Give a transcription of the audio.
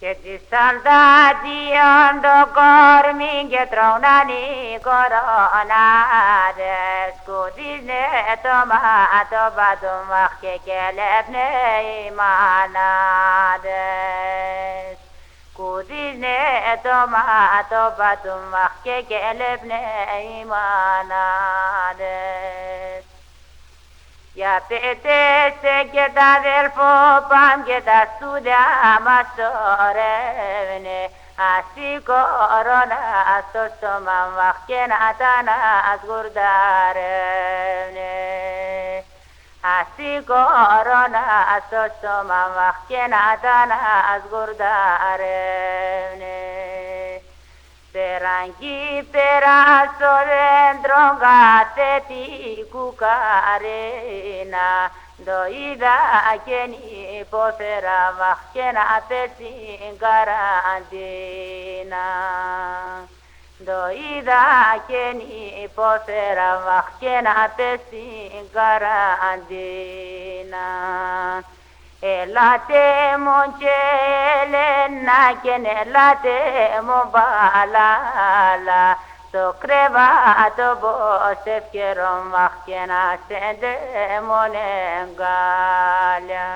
Και τη σαλτάτιον το κόρμι και τρώναν οι κορώναδες. Σκουτίζνε το μάτο πατουμάχ και κελέπνε οι μάναδες. Σκουτίζνε το μάτο πατουμάχ και κελέπνε οι μάναδες. Για πετέστε και τα αδελφό παμ και τα στούδια μας σωρεύνε. Ασύ κορώνα στο στόμα μαχ και να τα νασγουρδαρεύνε. Ασύ κορώνα στο στόμα μαχ και να τα νασγουρδαρεύνε. Περαγγί πέρα στο δέντρο κάθε τη κουκαρίνα. Το είδα και υποφέρα μαχ και να πέσει καραντίνα. Το είδα και υποφέρα μαχ και να πέσει καραντίνα. Ελάτε μου και Ελένα και ελάτε μου μπαλάλα. Στο κρεβάτο πως ευκαιρό μαχ και να σέντε μου εγκάλια.